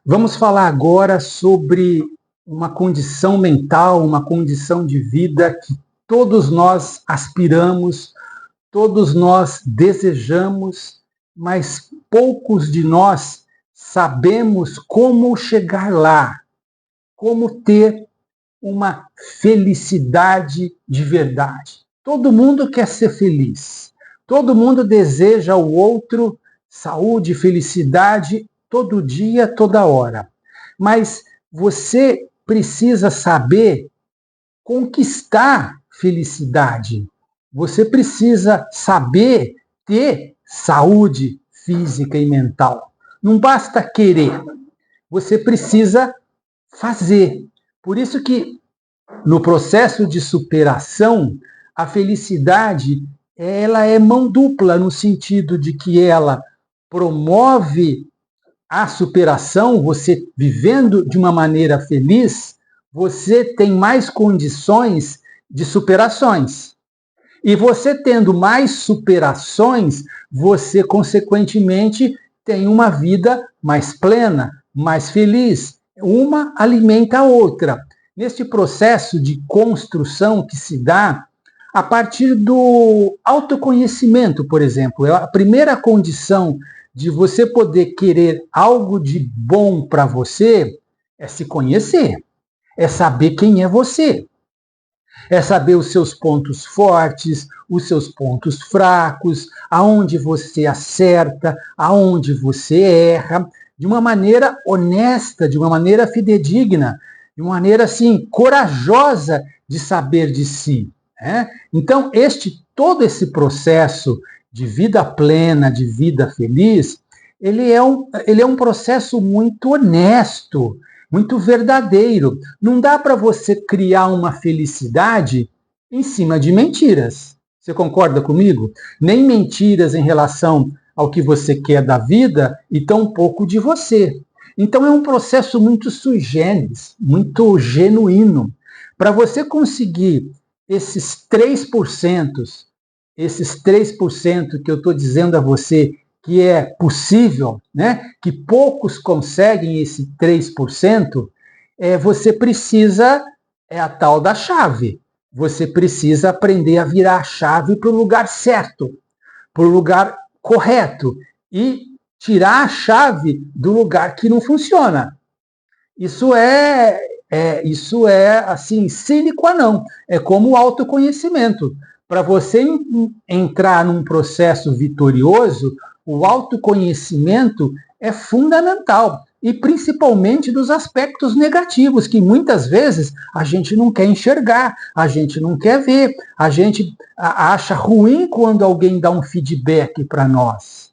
Vamos falar agora sobre uma condição mental, uma condição de vida que todos nós aspiramos, todos nós desejamos, mas poucos de nós sabemos como chegar lá, como ter uma felicidade de verdade. Todo mundo quer ser feliz. Todo mundo deseja ao outro saúde, felicidade, todo dia, toda hora. Mas você precisa saber conquistar felicidade. Você precisa saber ter saúde física e mental. Não basta querer. Você precisa fazer. Por isso que no processo de superação, a felicidade ela é mão dupla no sentido de que ela promove a superação, você vivendo de uma maneira feliz, você tem mais condições de superações. E você tendo mais superações, você consequentemente tem uma vida mais plena, mais feliz. Uma alimenta a outra. Neste processo de construção que se dá a partir do autoconhecimento, por exemplo, é a primeira condição de você poder querer algo de bom para você é se conhecer, é saber quem é você, é saber os seus pontos fortes, os seus pontos fracos, aonde você acerta, aonde você erra, de uma maneira honesta, de uma maneira fidedigna, de uma maneira assim corajosa de saber de si. Né? Então, todo esse processo de vida plena, de vida feliz, ele é um processo muito honesto, muito verdadeiro. Não dá para você criar uma felicidade em cima de mentiras. Você concorda comigo? Nem mentiras em relação ao que você quer da vida e tampouco de você. Então é um processo muito sui generis, muito genuíno. Para você conseguir esses 3%, esses 3% que eu estou dizendo a você que é possível, né? Que poucos conseguem esse 3%, você precisa, é a tal da chave. Você precisa aprender a virar a chave para o lugar certo, para o lugar correto e tirar a chave do lugar que não funciona. Isso é assim, sine qua non. É como o autoconhecimento. Para você entrar num processo vitorioso, o autoconhecimento é fundamental. E principalmente dos aspectos negativos, que muitas vezes a gente não quer enxergar, a gente não quer ver, a gente acha ruim quando alguém dá um feedback para nós.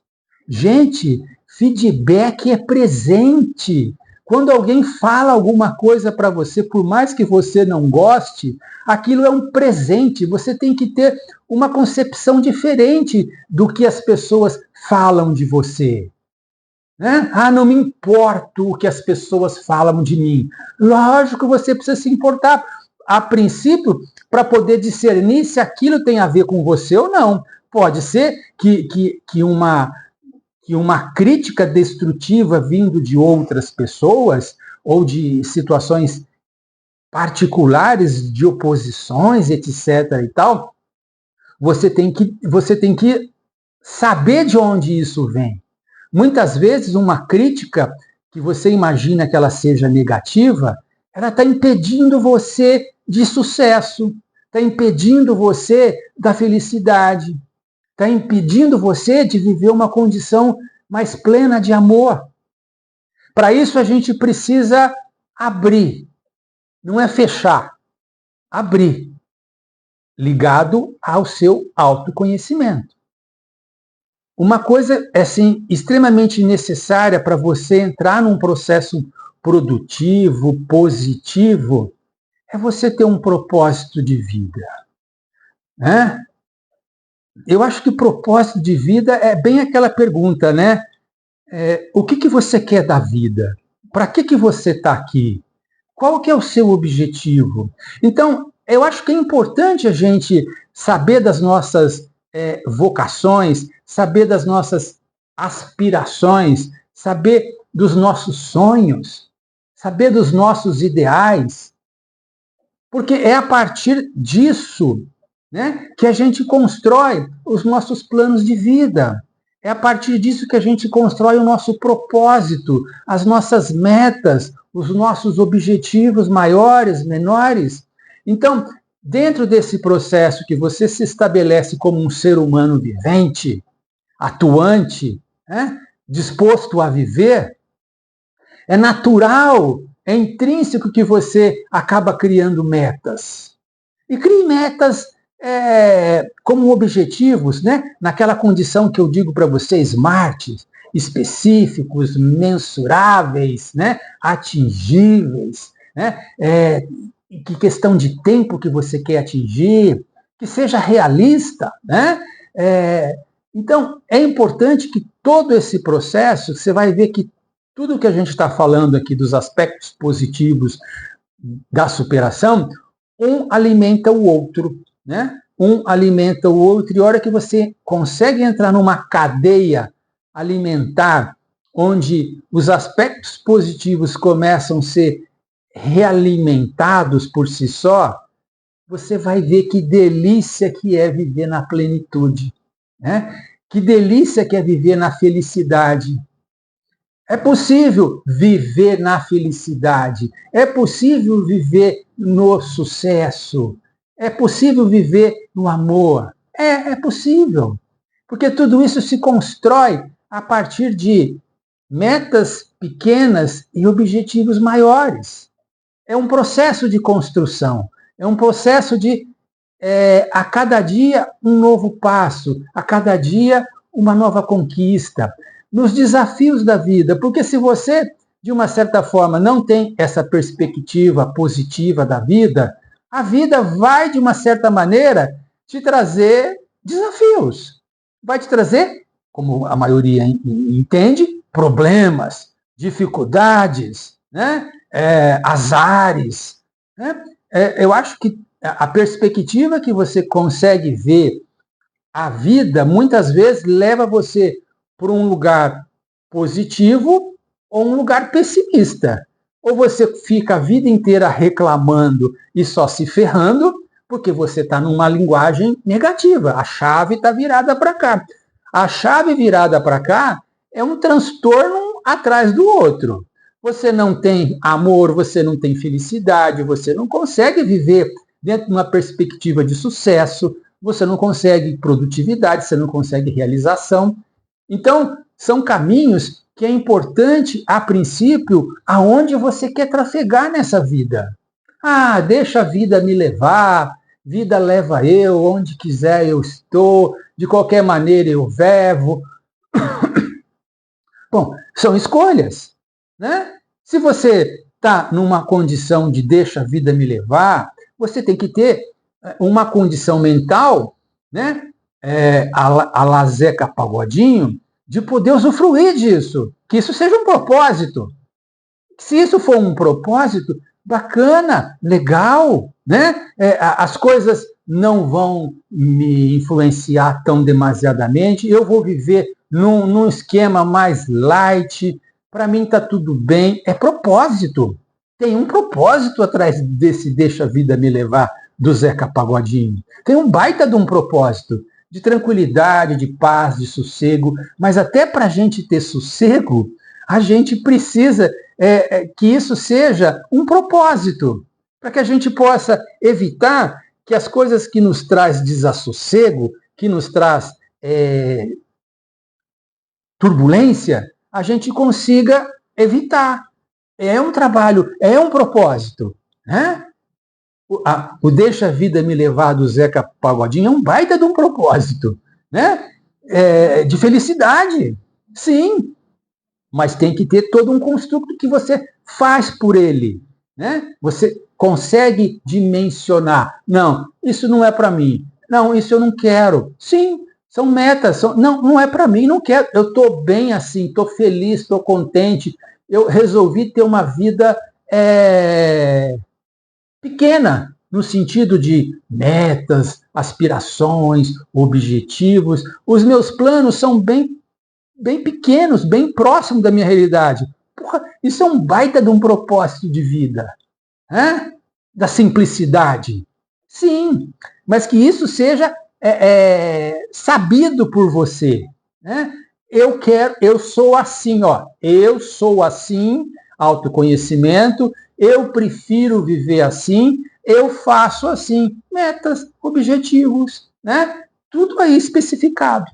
Gente, feedback é presente. Quando alguém fala alguma coisa para você, por mais que você não goste, aquilo é um presente. Você tem que ter uma concepção diferente do que as pessoas falam de você. Né? Ah, não me importo o que as pessoas falam de mim. Lógico que você precisa se importar, a princípio, para poder discernir se aquilo tem a ver com você ou não. Pode ser que uma crítica destrutiva vindo de outras pessoas ou de situações particulares de oposições, etc. e tal, você tem que saber de onde isso vem. Muitas vezes uma crítica que você imagina que ela seja negativa, ela está impedindo você de sucesso, está impedindo você da felicidade, está impedindo você de viver uma condição mais plena de amor. Para isso a gente precisa abrir, não é fechar, abrir, ligado ao seu autoconhecimento. Uma coisa assim, extremamente necessária para você entrar num processo produtivo, positivo, é você ter um propósito de vida. Né? Eu acho que propósito de vida é bem aquela pergunta, né? O que você quer da vida? Para que você está aqui? Qual que é o seu objetivo? Então, eu acho que é importante a gente saber das nossas vocações, saber das nossas aspirações, saber dos nossos sonhos, saber dos nossos ideais, porque é a partir disso, né, que a gente constrói os nossos planos de vida. É a partir disso que a gente constrói o nosso propósito, as nossas metas, os nossos objetivos maiores, menores. Então, dentro desse processo que você se estabelece como um ser humano vivente, atuante, né, disposto a viver, é natural, é intrínseco que você acaba criando metas. E crie metas como objetivos, né? Naquela condição que eu digo para vocês, smart, específicos, mensuráveis, né? Atingíveis, né? Que questão de tempo que você quer atingir, que seja realista, né? Então, é importante que todo esse processo, você vai ver que tudo que a gente está falando aqui dos aspectos positivos da superação, um alimenta o outro, né? Um alimenta o outro, e a hora que você consegue entrar numa cadeia alimentar, onde os aspectos positivos começam a ser realimentados por si só, você vai ver que delícia que é viver na plenitude, né? Que delícia que é viver na felicidade. É possível viver na felicidade, é possível viver no sucesso, é possível viver no amor. É possível, porque tudo isso se constrói a partir de metas pequenas e objetivos maiores. É um processo de construção, é um processo de, a cada dia, um novo passo, a cada dia, uma nova conquista, nos desafios da vida, porque se você, de uma certa forma, não tem essa perspectiva positiva da vida, a vida vai, de uma certa maneira, te trazer desafios. Vai te trazer, como a maioria entende, problemas, dificuldades, né? Azares. Né? Eu acho que a perspectiva que você consegue ver a vida, muitas vezes, leva você para um lugar positivo ou um lugar pessimista. Ou você fica a vida inteira reclamando e só se ferrando, porque você está numa linguagem negativa. A chave está virada para cá. A chave virada para cá é um transtorno atrás do outro. Você não tem amor, você não tem felicidade, você não consegue viver dentro de uma perspectiva de sucesso, você não consegue produtividade, você não consegue realização. Então, são caminhos que é importante, a princípio, aonde você quer trafegar nessa vida. Deixa a vida me levar, vida leva eu, onde quiser eu estou, de qualquer maneira eu vevo. Bom, são escolhas, né? Se você está numa condição de deixa a vida me levar, você tem que ter uma condição mental, né? A la Zeca Pagodinho, de poder usufruir disso, que isso seja um propósito. Se isso for um propósito, bacana, legal, né? As coisas não vão me influenciar tão demasiadamente, eu vou viver num esquema mais light, para mim está tudo bem, é propósito. Tem um propósito atrás desse deixa a vida me levar do Zeca Pagodinho. Tem um baita de um propósito, de tranquilidade, de paz, de sossego, mas até para a gente ter sossego, a gente precisa que isso seja um propósito, para que a gente possa evitar que as coisas que nos traz desassossego, que nos traz turbulência, a gente consiga evitar. É um trabalho, é um propósito, né? O Deixa a Vida Me Levar do Zeca Pagodinho é um baita de um propósito, né? De felicidade, sim, mas tem que ter todo um construto que você faz por ele, né? Você consegue dimensionar. Não, isso não é para mim. Não, isso eu não quero. Sim, são metas. Não é para mim, não quero. Eu estou bem assim, estou feliz, estou contente. Eu resolvi ter uma vida pequena, no sentido de metas, aspirações, objetivos. Os meus planos são bem pequenos, bem próximos da minha realidade. Isso é um baita de um propósito de vida, né? Da simplicidade. Sim, mas que isso seja sabido por você, né? Eu sou assim, ó. Eu sou assim, autoconhecimento. Eu prefiro viver assim. Eu faço assim, metas, objetivos, né? Tudo aí especificado.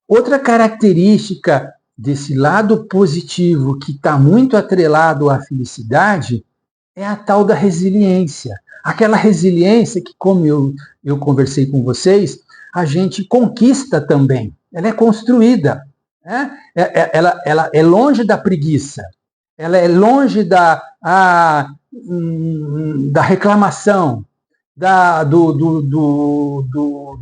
Outra característica desse lado positivo que está muito atrelado à felicidade é a tal da resiliência. Aquela resiliência que, como eu conversei com vocês, a gente conquista também. Ela é construída. Né? Ela é longe da preguiça. Ela é longe da reclamação, do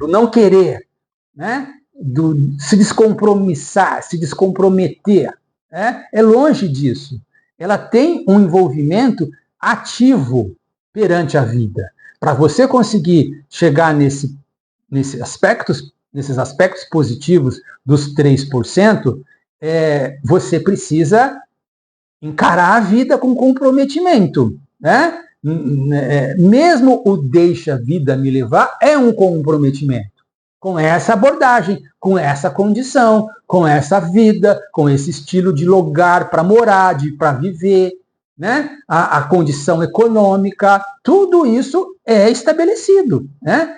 não querer, né? Do se descompromissar, se descomprometer. Né? É longe disso. Ela tem um envolvimento ativo perante a vida. Para você conseguir chegar nesses aspectos positivos dos 3%, você precisa encarar a vida com comprometimento. Né? Mesmo o deixa a vida me levar é um comprometimento com essa abordagem, com essa condição, com essa vida, com esse estilo de lugar para morar, para viver, né? A condição econômica, tudo isso é estabelecido. Né?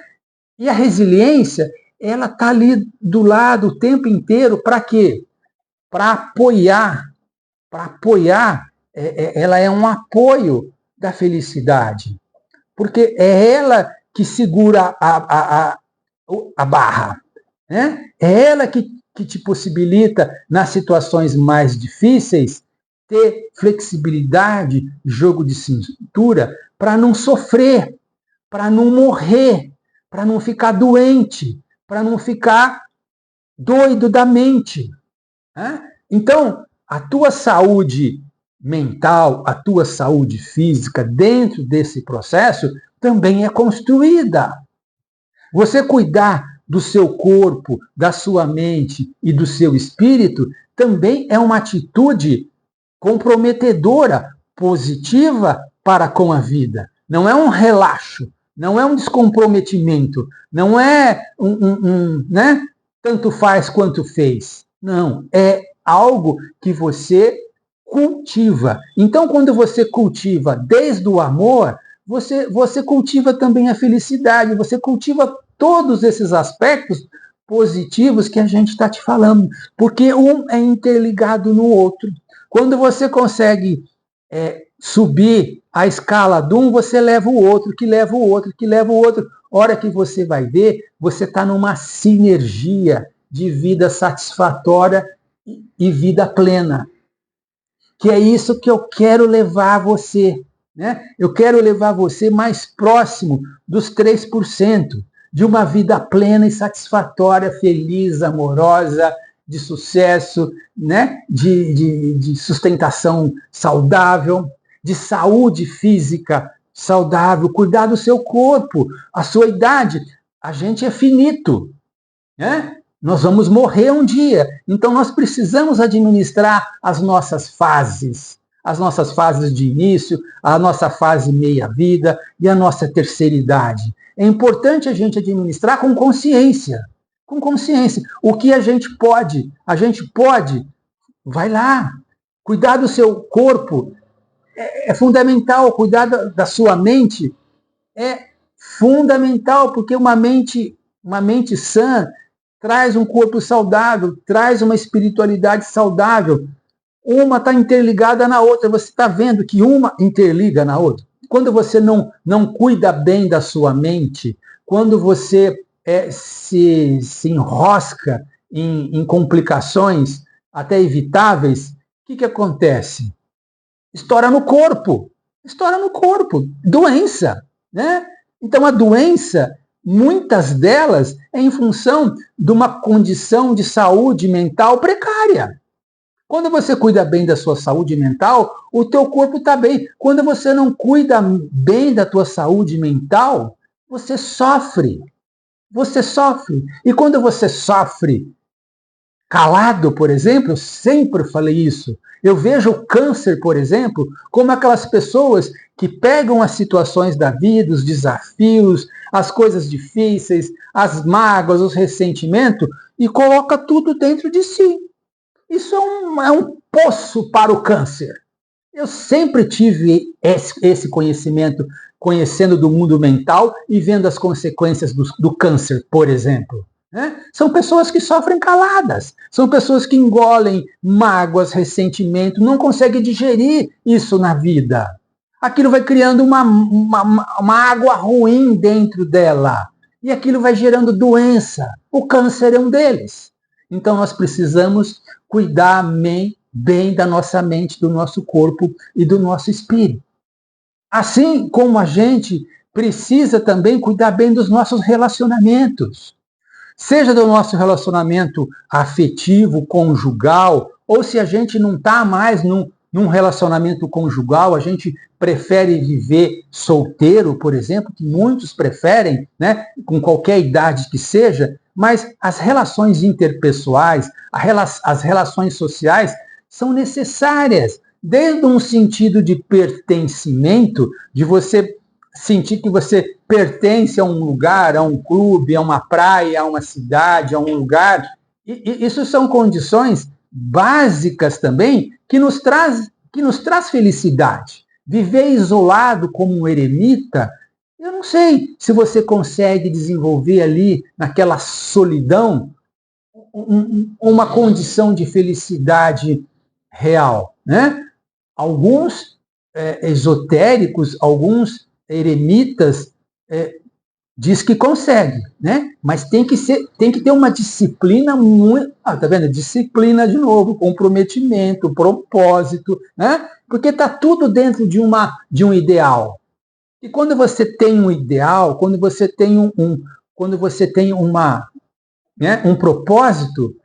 E a resiliência, ela está ali do lado o tempo inteiro para quê? Para apoiar, ela é um apoio da felicidade, porque é ela que segura a barra. Né? É ela que te possibilita, nas situações mais difíceis, ter flexibilidade, jogo de cintura, para não sofrer, para não morrer, para não ficar doente, para não ficar doido da mente. Né? Então, a tua saúde mental, a tua saúde física, dentro desse processo, também é construída. Você cuidar do seu corpo, da sua mente e do seu espírito também é uma atitude comprometedora, positiva para com a vida. Não é um relaxo, não é um descomprometimento, não é né? Tanto faz quanto fez. Não, é algo que você cultiva. Então, quando você cultiva desde o amor, você cultiva também a felicidade, você cultiva todos esses aspectos positivos que a gente está te falando, porque um é interligado no outro. Quando você consegue subir a escala de um, você leva o outro, que leva o outro, que leva o outro. Hora que você vai ver, você está numa sinergia de vida satisfatória e vida plena. Que é isso que eu quero levar você. Né? Eu quero levar você mais próximo dos 3%, de uma vida plena e satisfatória, feliz, amorosa, de sucesso, né? de sustentação saudável, de saúde física saudável, cuidar do seu corpo, a sua idade. A gente é finito, né? Nós vamos morrer um dia, então nós precisamos administrar as nossas fases de início, a nossa fase meia-vida e a nossa terceira idade. É importante a gente administrar com consciência. Com consciência. O que a gente pode, vai lá. Cuidar do seu corpo é fundamental, cuidar da sua mente é fundamental, porque uma mente sã traz um corpo saudável, traz uma espiritualidade saudável. Uma está interligada na outra. Você está vendo que uma interliga na outra. Quando você não cuida bem da sua mente, quando você se enrosca em complicações até evitáveis, o que acontece? Estoura no corpo. Doença. Né? Então, a doença, muitas delas, é em função de uma condição de saúde mental precária. Quando você cuida bem da sua saúde mental, o teu corpo está bem. Quando você não cuida bem da tua saúde mental, você sofre. E quando você sofre calado, por exemplo, eu sempre falei isso. Eu vejo o câncer, por exemplo, como aquelas pessoas que pegam as situações da vida, os desafios, as coisas difíceis, as mágoas, os ressentimentos, e coloca tudo dentro de si. Isso é um poço para o câncer. Eu sempre tive esse conhecimento, conhecendo do mundo mental e vendo as consequências do câncer, por exemplo. Né? São pessoas que sofrem caladas, são pessoas que engolem mágoas, ressentimento, não conseguem digerir isso na vida. Aquilo vai criando uma água ruim dentro dela. E aquilo vai gerando doença. O câncer é um deles. Então nós precisamos cuidar bem da nossa mente, do nosso corpo e do nosso espírito. Assim como a gente precisa também cuidar bem dos nossos relacionamentos. Seja do nosso relacionamento afetivo, conjugal, ou se a gente não está mais num relacionamento conjugal, a gente prefere viver solteiro, por exemplo, que muitos preferem, né, com qualquer idade que seja, mas as relações interpessoais, as relações sociais são necessárias, desde um sentido de pertencimento, de você sentir que você pertence a um lugar, a um clube, a uma praia, a uma cidade, a um lugar. E isso são condições básicas também que nos traz felicidade. Viver isolado como um eremita, eu não sei se você consegue desenvolver ali, naquela solidão, uma condição de felicidade real, né? Alguns esotéricos, alguns eremitas diz que consegue, né? Mas tem que ter uma disciplina muito, tá vendo? Disciplina de novo, comprometimento, propósito, né? Porque tá tudo dentro de um ideal. E quando você tem um ideal, quando você tem um propósito,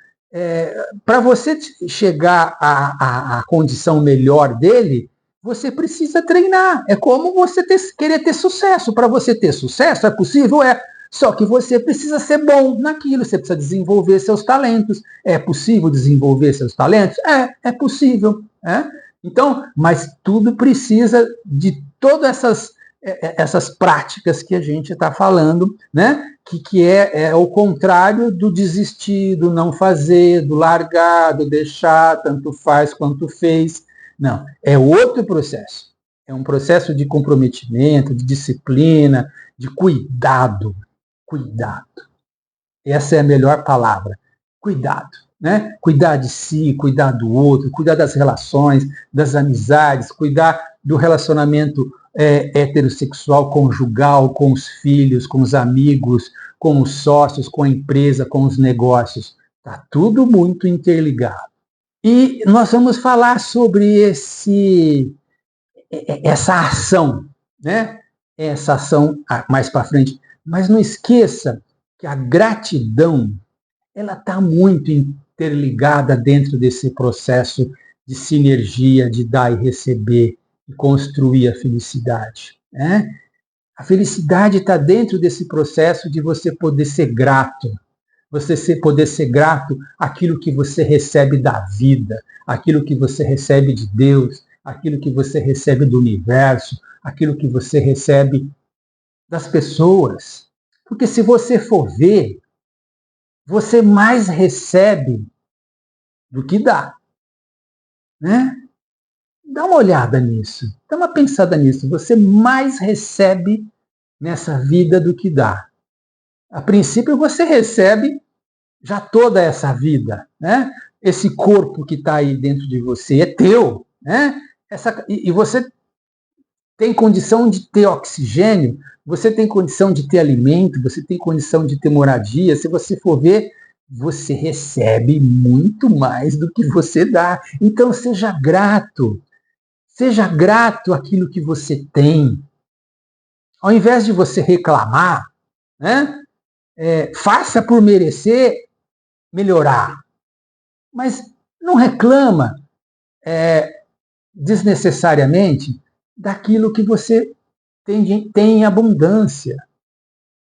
para você chegar à condição melhor dele, você precisa treinar. É como você querer ter sucesso. Para você ter sucesso, é possível? É. Só que você precisa ser bom naquilo, você precisa desenvolver seus talentos. É possível desenvolver seus talentos? É possível. Então, mas tudo precisa de todas essas práticas que a gente está falando, né? Que é o contrário do desistir, do não fazer, do largar, do deixar, tanto faz quanto fez. Não, é outro processo. É um processo de comprometimento, de disciplina, de cuidado. Cuidado. Essa é a melhor palavra. Cuidado. Né? Cuidar de si, cuidar do outro, cuidar das relações, das amizades, cuidar do relacionamento heterossexual, conjugal, com os filhos, com os amigos, com os sócios, com a empresa, com os negócios. Está tudo muito interligado. E nós vamos falar sobre essa ação, né? Essa ação mais para frente. Mas não esqueça que a gratidão, ela está muito interligada dentro desse processo de sinergia, de dar e receber, e construir a felicidade. Né? A felicidade está dentro desse processo de você poder ser grato, poder ser grato àquilo que você recebe da vida, aquilo que você recebe de Deus, aquilo que você recebe do universo, aquilo que você recebe das pessoas. Porque se você for ver, você mais recebe do que dá. Né? Dá uma olhada nisso, dá uma pensada nisso. Você mais recebe nessa vida do que dá. A princípio você recebe já toda essa vida, né? Esse corpo que está aí dentro de você é teu, né? E você tem condição de ter oxigênio, você tem condição de ter alimento, você tem condição de ter moradia. Se você for ver, você recebe muito mais do que você dá. Então seja grato. Seja grato àquilo que você tem. Ao invés de você reclamar, né? Faça por merecer melhorar. Mas não reclama desnecessariamente daquilo que você tem em abundância,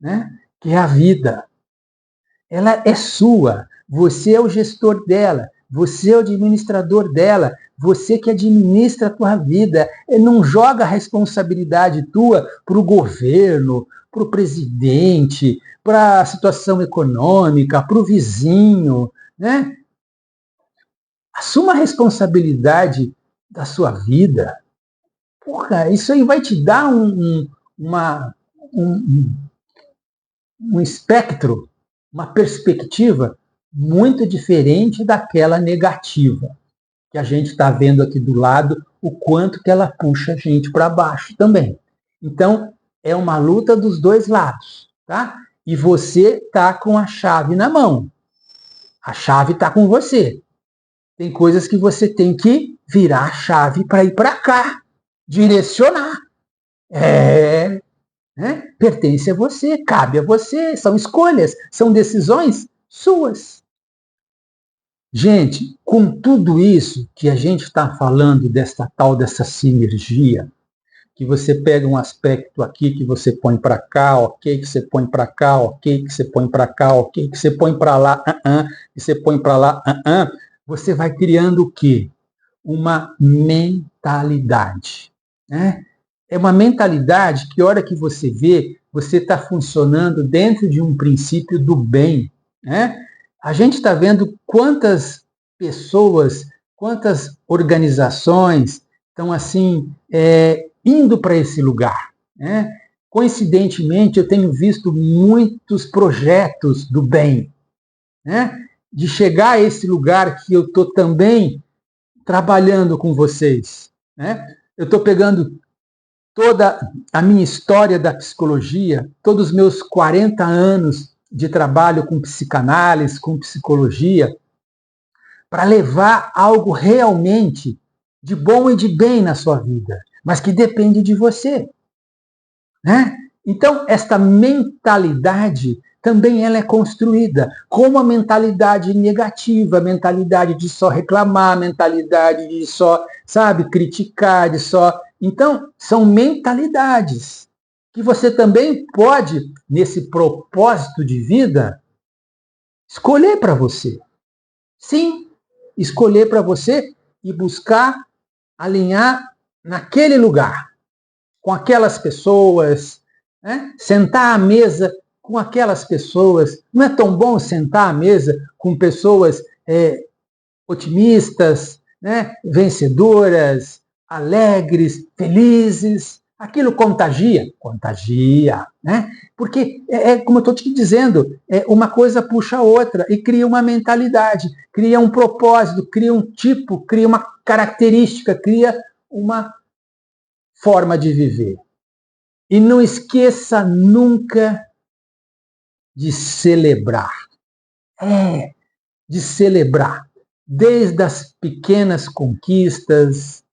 né? Que é a vida. Ela é sua. Você é o gestor dela, você é o administrador dela, você que administra a tua vida. Não joga a responsabilidade tua para o governo, para o presidente, para a situação econômica, para o vizinho, né? Assuma a responsabilidade da sua vida. Porra, isso aí vai te dar um espectro, uma perspectiva muito diferente daquela negativa que a gente está vendo aqui do lado, o quanto que ela puxa a gente para baixo também. Então, é uma luta dos dois lados, tá? E você está com a chave na mão. A chave está com você. Tem coisas que você tem que virar a chave para ir para cá, direcionar. Pertence a você, cabe a você, são escolhas, são decisões suas. Gente, com tudo isso que a gente está falando dessa sinergia, que você pega um aspecto aqui que você põe para cá, ok, que você põe para cá, ok, que você põe para cá, ok, que você põe para lá, que você põe para lá, você vai criando o quê? Uma mentalidade, né? É uma mentalidade que, a hora que você vê, você está funcionando dentro de um princípio do bem, né? A gente está vendo quantas pessoas, quantas organizações estão assim indo para esse lugar, né? Coincidentemente, eu tenho visto muitos projetos do bem, né? De chegar a esse lugar que eu estou também trabalhando com vocês, né? Eu estou pegando toda a minha história da psicologia, todos os meus 40 anos de trabalho com psicanálise, com psicologia, para levar algo realmente de bom e de bem na sua vida, mas que depende de você, né? Então, esta mentalidade também ela é construída como a mentalidade negativa, a mentalidade de só reclamar, a mentalidade de só, sabe, criticar, de só... Então, são mentalidades que você também pode, nesse propósito de vida, escolher para você. Sim, escolher para você e buscar alinhar naquele lugar, com aquelas pessoas, né? Sentar à mesa com aquelas pessoas. Não é tão bom sentar à mesa com pessoas otimistas, né? Vencedoras, alegres, felizes? Aquilo contagia, né? Porque, como eu estou te dizendo, uma coisa puxa a outra e cria uma mentalidade, cria um propósito, cria um tipo, cria uma característica, cria uma forma de viver. E não esqueça nunca de celebrar. De celebrar. Desde as pequenas conquistas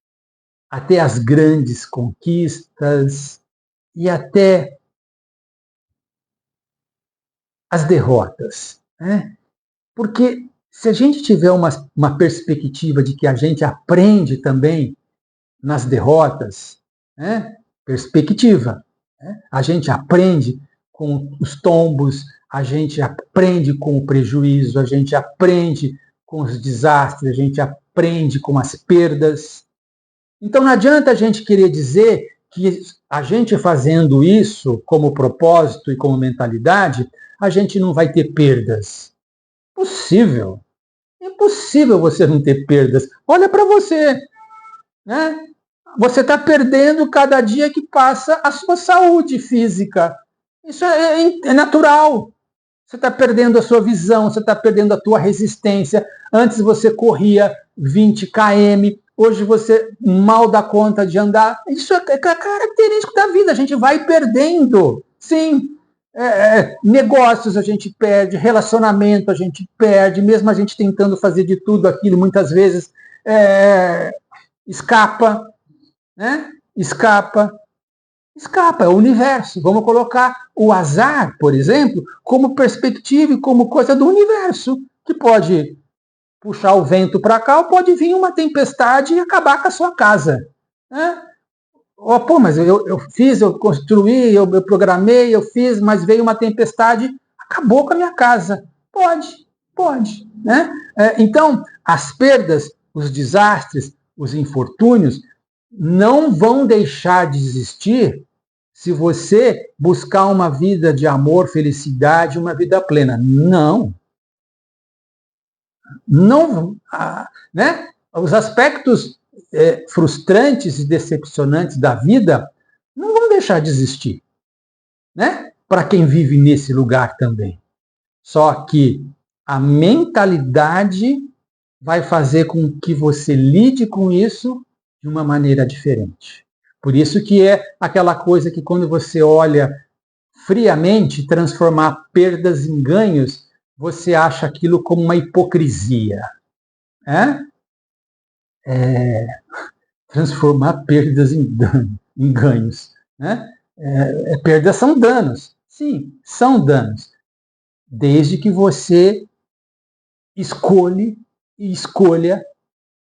até as grandes conquistas e até as derrotas, né? Porque se a gente tiver uma perspectiva de que a gente aprende também nas derrotas, né? Perspectiva, né? A gente aprende com os tombos, a gente aprende com o prejuízo, a gente aprende com os desastres, a gente aprende com as perdas. Então não adianta a gente querer dizer que a gente fazendo isso como propósito e como mentalidade, a gente não vai ter perdas. Impossível. Impossível você não ter perdas. Olha para você, né? Você está perdendo cada dia que passa a sua saúde física. Isso é natural. Você está perdendo a sua visão, você está perdendo a tua resistência. Antes você corria 20 km, hoje você mal dá conta de andar. Isso é característico da vida, a gente vai perdendo. Sim, negócios a gente perde, relacionamento a gente perde, mesmo a gente tentando fazer de tudo aquilo, muitas vezes escapa, né? Escapa, é o universo. Vamos colocar o azar, por exemplo, como perspectiva e como coisa do universo, que pode puxar o vento para cá ou pode vir uma tempestade e acabar com a sua casa, né? Mas eu fiz, eu construí, eu programei, eu fiz, mas veio uma tempestade, acabou com a minha casa. Pode. né? Então, as perdas, os desastres, os infortúnios não vão deixar de existir se você buscar uma vida de amor, felicidade, uma vida plena. Não. Não, né? Os aspectos frustrantes e decepcionantes da vida não vão deixar de existir, né? Para quem vive nesse lugar também. Só que a mentalidade vai fazer com que você lide com isso de uma maneira diferente. Por isso que é aquela coisa que quando você olha friamente, transformar perdas em ganhos, você acha aquilo como uma hipocrisia. Transformar perdas em ganhos. Né? Perdas são danos. Sim, são danos. Desde que você escolha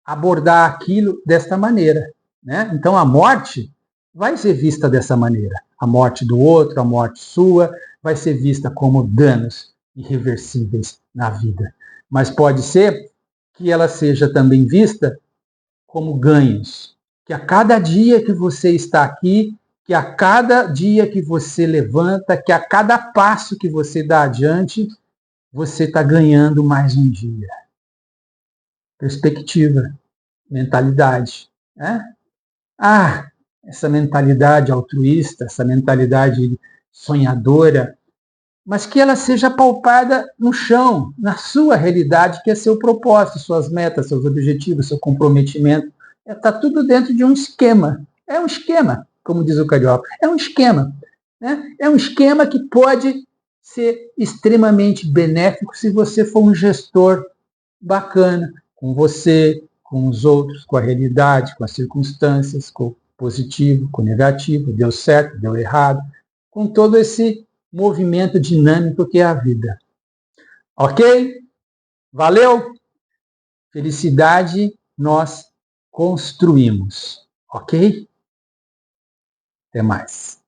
abordar aquilo desta maneira. Né? Então a morte vai ser vista dessa maneira. A morte do outro, a morte sua, vai ser vista como danos irreversíveis na vida. Mas pode ser que ela seja também vista como ganhos. Que a cada dia que você está aqui, que a cada dia que você levanta, que a cada passo que você dá adiante, você está ganhando mais um dia. Perspectiva, mentalidade. Né? Essa mentalidade altruísta, essa mentalidade sonhadora, mas que ela seja palpada no chão, na sua realidade, que é seu propósito, suas metas, seus objetivos, seu comprometimento. Está tudo dentro de um esquema. É um esquema, como diz o carioca. É um esquema. Né? É um esquema que pode ser extremamente benéfico se você for um gestor bacana com você, com os outros, com a realidade, com as circunstâncias, com o positivo, com o negativo, deu certo, deu errado, com todo esse movimento dinâmico que é a vida. Ok? Valeu? Felicidade nós construímos. Ok? Até mais.